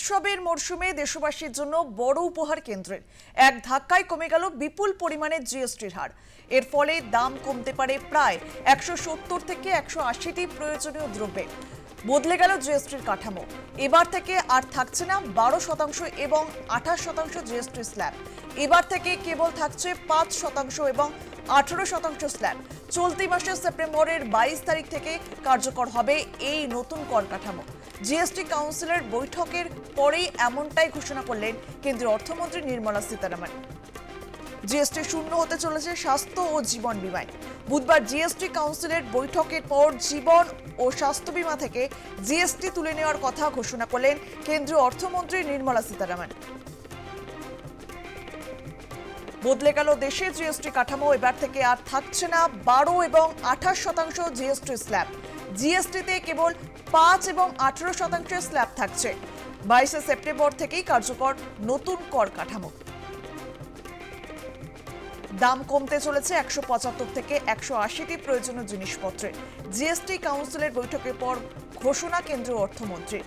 উৎসবের মরশুমে দেশবাসীর জন্য বড় উপহার কেন্দ্রের এক ধাক্কায় কমে গেল বিপুল পরিমাণে জিএসটির হার। এর ফলে দাম কমতে পারে প্রায় 170 থেকে 180টি প্রয়োজনীয় দ্রব্যে। বদলে গেল জিএসটির কাঠামো। এবার থেকে আর থাকছে না 12% এবং 28% জিএসটি স্ল্যাব। এবার থেকে কেবল থাকছে 5% এবং 18% স্ল্যাব। চলতি মাসের সেপ্টেম্বরের 22 তারিখ থেকে কার্যকর হবে এই নতুন কর কাঠামো। জিএসটি কাউন্সিলের বৈঠকের পরেই এমনটাই ঘোষণা করলেন কেন্দ্রীয় অর্থমন্ত্রী নির্মলা সীতারামন। জিএসটি শূন্য হতে চলেছে স্বাস্থ্য ও জীবন বীমায়। বুধবার জিএসটি কাউন্সিলের বৈঠকের পর জীবন ও স্বাস্থ্য বীমা থেকে জিএসটি তুলে নেওয়ার কথা ঘোষণা করলেন কেন্দ্রীয় অর্থমন্ত্রী নির্মলা সীতারামন। বদলে গেল দেশে জিএসটি কাঠামো। এবার থেকে আর থাকছে না 12 এবং 28% জিএসটি স্ল্যাব। জিএসটিতে কেবল 5 এবং 18% স্ল্যাব থাকছে। 22 সেপ্টেম্বর থেকেই কার্যকর নতুন কর কাঠামো। দাম কমতে চলেছে 175 থেকে 180টি প্রয়োজনীয় জিনিসপত্রের। জিএসটি কাউন্সিলের বৈঠকের পর ঘোষণা কেন্দ্রীয় অর্থমন্ত্রী।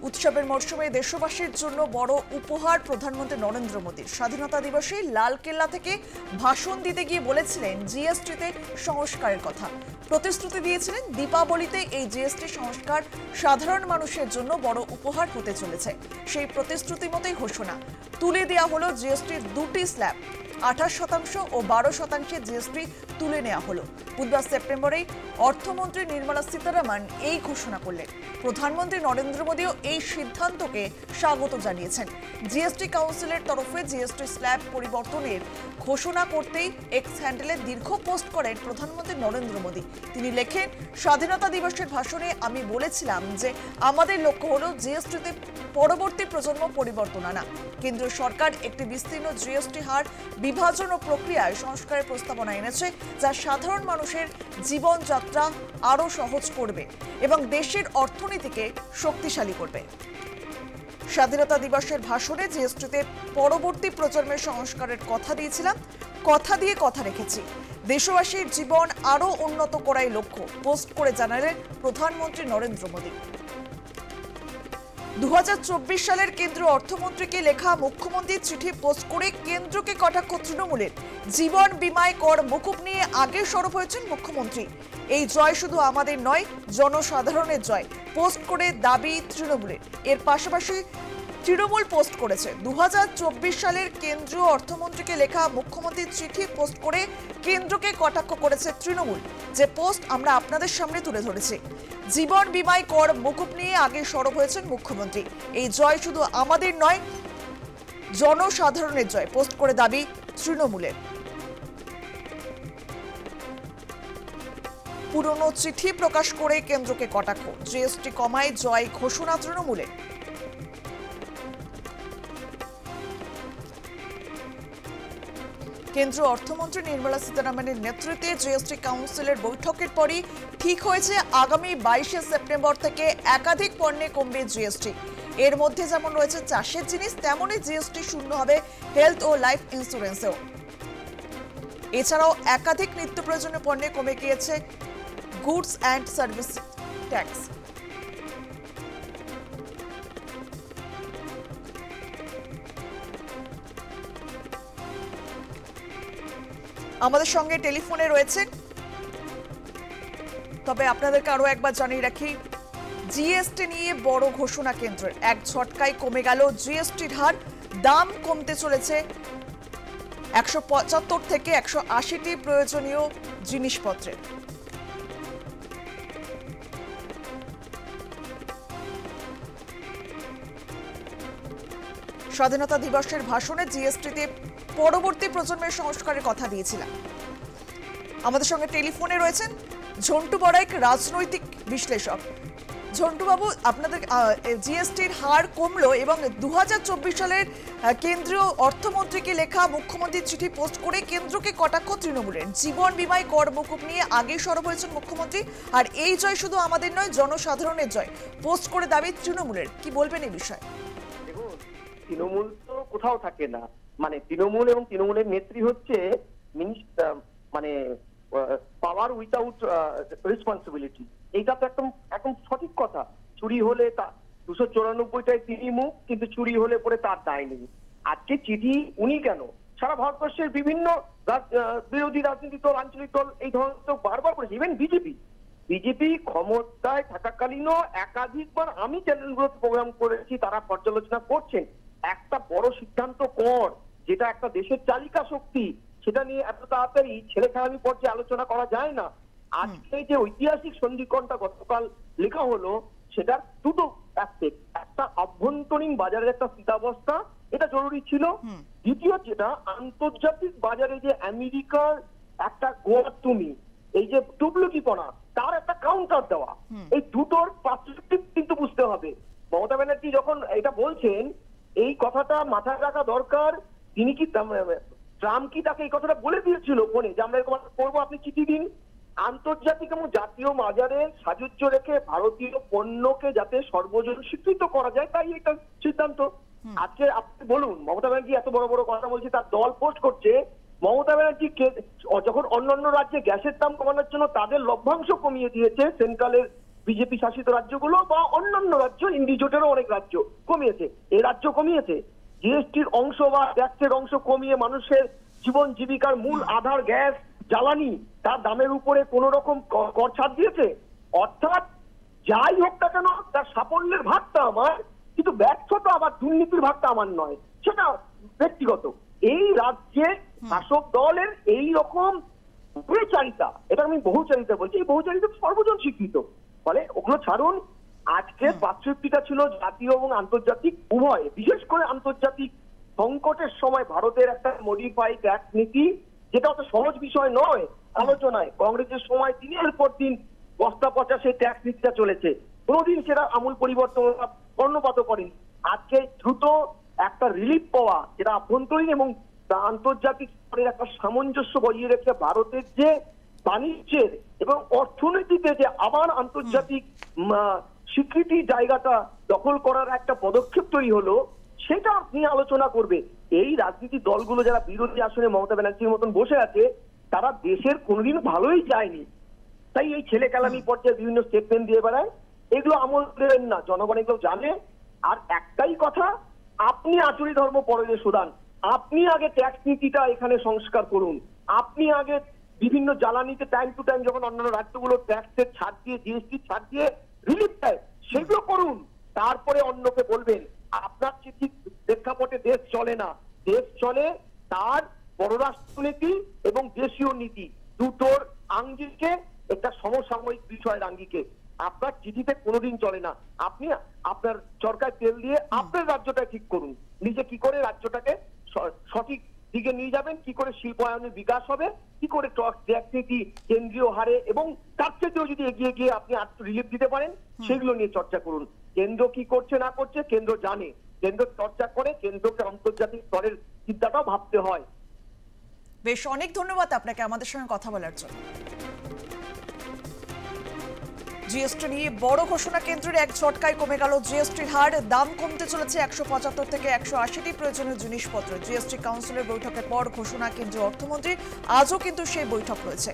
উৎসবের মরশুমে দেশবাসীর জন্য বড় উপহার প্রধানমন্ত্রী নরেন্দ্র মোদীর। স্বাধীনতা দিবসে লালকেল্লা থেকে ভাষণ দিতে গিয়ে বলেছিলেন জিএসটিতে সংস্কারের কথা। প্রতিশ্রুতি দিয়েছিলেন দীপাবলিতে এই জিএসটি সংস্কার সাধারণ মানুষের জন্য বড় উপহার হতে চলেছে। সেই প্রতিশ্রুতি মতোই ঘোষণা। তুলে দেওয়া হলো জিএসটির দুটি স্ল্যাব। 28% ও 12% জিএসটি তুলে নেওয়া হলো। বুধবার সেপ্টেম্বরেই অর্থমন্ত্রী নির্মলা সীতারামন এই ঘোষণা করলেন। প্রধানমন্ত্রী নরেন্দ্র মোদীও এই সিদ্ধান্তকে স্বাগত জানিয়েছেন। জিএসটি কাউন্সিলের তরফে জিএসটি স্ল্যাব পরিবর্তনের ঘোষণা করতেই এক্স হ্যান্ডেলে দীর্ঘ পোস্ট করেন প্রধানমন্ত্রী নরেন্দ্র মোদী। তিনি লেখেন, স্বাধীনতা দিবসের ভাষণে আমি বলেছিলাম যে আমাদের লক্ষ্য হলো জিএসটিতে পরবর্তী প্রজন্ম পরিবর্তন আনা। কেন্দ্রীয় সরকার একটি বিস্তীর্ণ জিএসটি হার বিভাজন ও প্রক্রিয়ায় সংস্কারের প্রস্তাবনা এনেছে, যা সাধারণ মানুষের জীবনযাত্রা আরও সহজ করবে এবং দেশের অর্থনীতিকে শক্তিশালী করবে। স্বাধীনতা দিবসের ভাষণে জিএসটিতে পরবর্তী প্রজন্মের সংস্কারের কথা দিয়েছিলাম, কথা দিয়ে কথা রেখেছি। দেশবাসীর জীবন আরও উন্নত করাই লক্ষ্য, পোস্ট করে জানালেন প্রধানমন্ত্রী নরেন্দ্র মোদী। 2024 সালের কেন্দ্রীয় অর্থমন্ত্রীকে লেখা মুখ্যমন্ত্রীর চিঠি পোস্ট করে কেন্দ্রকে কটাক্ষ তৃণমূলের। জীবন বীমায় কর মকুব নিয়ে আগে সরব হয়েছেন মুখ্যমন্ত্রী। এই জয় শুধু আমাদের নয়, জনসাধারণের জয়, পোস্ট করে দাবি তৃণমূলের। এর পাশাপাশি তৃণমূল পোস্ট করেছে 2024 সালের কেন্দ্রীয় অর্থমন্ত্রীকে লেখা মুখ্যমন্ত্রীর চিঠি পোস্ট করে কেন্দ্রকে কটাক্ষ করেছে তৃণমূল। যে পোস্ট আমরা আপনাদের সামনে তুলে ধরেছি। জীবন বীমায় কর মকুব নিয়ে আগে সরব হয়েছেন মুখ্যমন্ত্রী। এই জয় শুধু আমাদের নয়, জনসাধারণের জয়, পোস্ট করে দাবি তৃণমূলের। পুরনো চিঠি প্রকাশ করে কেন্দ্রকে কটাক্ষ। জিএসটি কমায় জয় ঘোষণা তৃণমূলের। কেন্দ্রীয় অর্থমন্ত্রী নির্মলা সীতারামনের নেতৃত্বে জিএসটি কাউন্সিলের বৈঠকের পরই ঠিক হয়েছে আগামী 22 সেপ্টেম্বর থেকে একাধিক পণ্যে কমবে জিএসটি। এর মধ্যে যেমন রয়েছে চাষের জিনিস, তেমনই জিএসটি শূন্য হবে হেলথ ও লাইফ ইন্স্যুরেন্সেও। এছাড়াও একাধিক নিত্য প্রয়োজনীয় পণ্যে কমে গিয়েছে গুডস অ্যান্ড সার্ভিস ট্যাক্স। আমাদের সঙ্গে টেলিফোনে রয়েছেন, তবে আপনাদেরকে আরো একবার জানিয়ে রাখি, জিএসটি নিয়ে বড় ঘোষণা কেন্দ্রের। এক ঝটকায় কমে গেল জিএসটির হার। দাম কমতে চলেছে 175 থেকে 180টি প্রয়োজনীয় জিনিসপত্রের। স্বাধীনতা দিবসের ভাষণে জিএসটিতে পরবর্তী প্রজন্মের সংস্কারের কথা দিয়েছিলাম। আমাদের সঙ্গে টেলিফোনে রয়েছেন ঝন্টু বড়াইক, রাজনৈতিক বিশ্লেষক। ঝন্টু বাবু, আপনাদের জিএসটির হার কমলো এবং 2024 সালের কেন্দ্রীয় অর্থমন্ত্রীকে লেখা মুখ্যমন্ত্রীর চিঠি পোস্ট করে কেন্দ্রকে কটাক্ষ তৃণমূলের। জীবন বীমায় কর মকুব নিয়ে আগেই সরব হয়েছেন মুখ্যমন্ত্রী। আর এই জয় শুধু আমাদের নয়, জনসাধারণের জয়, পোস্ট করে দাবি তৃণমূলের। কি বলবেন এই বিষয়ে? দেখুন, তৃণমূল তো কোথাও থাকে না, মানে তৃণমূল এবং তৃণমূলের নেত্রী হচ্ছে পাওয়ার পাওয়ার উইথাউট রেসপন্সিবিলিটি। এইটা তো একদম একদম সঠিক কথা। চুরি হলে তা 294টায় তিনি মুখ, কিন্তু চুরি হলে পরে তার দায় নেই। আজকে চিঠি উনি কেন, সারা ভারতবর্ষের বিভিন্ন বিরোধী রাজনৈতিক দল, আঞ্চলিক দল এই ধরনের তো বারবার করেছে। ইভেন বিজেপি ক্ষমতায় থাকাকালীনও একাধিকবার আমি চ্যানেলগুলোতে প্রোগ্রাম করেছি, তারা পর্যালোচনা করছেন। একটা বড় সিদ্ধান্ত কর, যেটা একটা দেশের চালিকা শক্তি, সেটা নিয়ে এত তাড়াতাড়ি ছেলে খেলামি পর্যায়ে আলোচনা করা যায় না। আজকে যে ঐতিহাসিক সন্ধিক্ষণটা গতকাল লেখা হলো, সেটার দুটো অ্যাসপেক্ট। একটা অভ্যন্তরীণ বাজারের একটা স্থিতাবস্থা, এটা জরুরি ছিল। দ্বিতীয় যেটা আন্তর্জাতিক বাজারে যে আমেরিকার একটা গোয়াতুমি, এই যে টুকলুকিপনা, তার একটা কাউন্টার দেওয়া, এই দুটোর পার্সপেক্টিভ কিন্তু বুঝতে হবে। মমতা ব্যানার্জি যখন এটা বলছেন, এই কথাটা মাথায় রাখা দরকার। তিনি কি ট্রাম্প কি তাকে এই কথাটা বলে দিয়েছিল ফোনে যে আমরা এরকম করবো, আপনি চিঠি দিন। আন্তর্জাতিক এবং জাতীয় বাজারে সাযুজ্য রেখে ভারতীয় পণ্যকে যাতে সর্বজন স্বীকৃত করা যায়, তাই এটা সিদ্ধান্ত। আজকে আপনি বলুন, মমতা ব্যানার্জি এত বড় বড় কথা বলছে, তার দল পোস্ট করছে। মমতা ব্যানার্জি যখন অন্যান্য রাজ্যে গ্যাসের দাম কমানোর জন্য তাদের লভ্যাংশ কমিয়ে দিয়েছে, সেন্ট্রালের বিজেপি শাসিত রাজ্যগুলো বা অন্যান্য রাজ্য, ইন্ডি জোটেরও অনেক রাজ্য কমিয়েছে, এই রাজ্য কমিয়েছে। জিএসটির অংশ বা ট্যাক্সের অংশ কমিয়ে মানুষের জীবন জীবিকার মূল আধার গ্যাস জ্বালানি, তার দামের উপরে কোন রকম কর ছাড় দিয়েছে। অর্থাৎ যাই হোক না কেন, তার সাফল্যের ভাগটা আমার, কিন্তু ব্যর্থতা আবার দুর্নীতির ভাগটা আমার নয়, সেটা ব্যক্তিগত। এই রাজ্যে শাসক দলের এই রকম বহুচারিতা, এটা আমি বহুচারিতা বলছি, এই বহুচারিতা সর্বজন স্বীকৃত। ফলে ওগুলো ছাড়ুন। আজকে 65টা ছিল জাতীয় এবং আন্তর্জাতিক উভয়, বিশেষ করে আন্তর্জাতিক সংকটের সময় ভারতের একটা মডিফাইড ট্যাক্স নীতি, যেটা অত সহজ বিষয় নয় আলোচনায়। কংগ্রেসের সময় দিনের পর দিন বস্তা পচা সেই ট্যাক্স নীতিটা চলেছে, কোনোদিন সেটা আমূল পরিবর্তন কর্ণপাত করেনি। আজকে দ্রুত একটা রিলিফ পাওয়া, যেটা আভ্যন্তরীণ এবং আন্তর্জাতিক স্তরের একটা সামঞ্জস্য বজিয়ে রেখে ভারতের যে বাণিজ্যের এবং অর্থনীতিতে যে আবার আন্তর্জাতিক স্বীকৃতি জায়গাটা দখল করার একটা পদক্ষেপ তৈরি হলো, সেটা নিয়ে আলোচনা করবে। এই রাজনীতি দলগুলো যারা বিরোধী আসনে মমতা ব্যানার্জির মতন বসে আছে, তারা দেশের কোনোদিন ভালোই যায়নি, তাই এই ছেলে কালামি পর্যায়ে বিভিন্ন স্টেটমেন্ট দিয়ে বেড়ায়। এগুলো আমল দেবেন না, জনগণ এগুলো জানে। আর একটাই কথা, আপনি আচুরি ধর্ম পরলে সুদান, আপনি আগে ট্যাক্স নীতিটা এখানে সংস্কার করুন। আপনি আগে বিভিন্ন জ্বালানিতে টাইম টু টাইম যখন অন্যান্য রাজ্যগুলো ট্যাক্সের ছাড় দিয়ে, জিএসটি ছাড় দিয়ে রিলিফ দেয়, সেগুলো করুন। তারপরে অন্যকে বলবেন। আপনার চিঠি প্রেক্ষাপটে দেশ চলে না, দেশ চলে তার পররাষ্ট্রনীতি এবং দেশীয় নীতি দুটোর আঙ্গিকে, একটা সমসাময়িক বিষয়ের আঙ্গিকে। আপনার চিঠিতে কোনোদিন চলে না। আপনি আপনার সরকার তেল দিয়ে আপনার রাজ্যটা ঠিক করুন, নিজে কি করে রাজ্যটাকে সঠিক দিকে নিয়ে যাবেন, কি করে শিল্পায়নের বিকাশ হবে, কি করে ট্যাক্স নীতি কেন্দ্রীয় হারে এবং তার চেয়েও যদি এগিয়ে গিয়ে আপনি রিলিফ দিতে পারেন, সেগুলো নিয়ে চর্চা করুন। কেন্দ্র কি করছে না করছে কেন্দ্র জানে, কেন্দ্র চর্চা করে, কেন্দ্রকে আন্তর্জাতিক স্তরের চিন্তাটাও ভাবতে হয়। বেশ, অনেক ধন্যবাদ আপনাকে আমাদের সঙ্গে কথা বলার জন্য। জিএসটি নিয়ে বড় ঘোষণা কেন্দ্রের, এক ঝটকায় কমে গেল জিএসটির হার। দাম কমতে চলেছে 175 থেকে 180টি প্রয়োজনীয় জিনিসপত্র। জিএসটি কাউন্সিলের বৈঠকের পর ঘোষণা কেন্দ্রীয় অর্থমন্ত্রী, আজও কিন্তু সেই বৈঠক রয়েছে।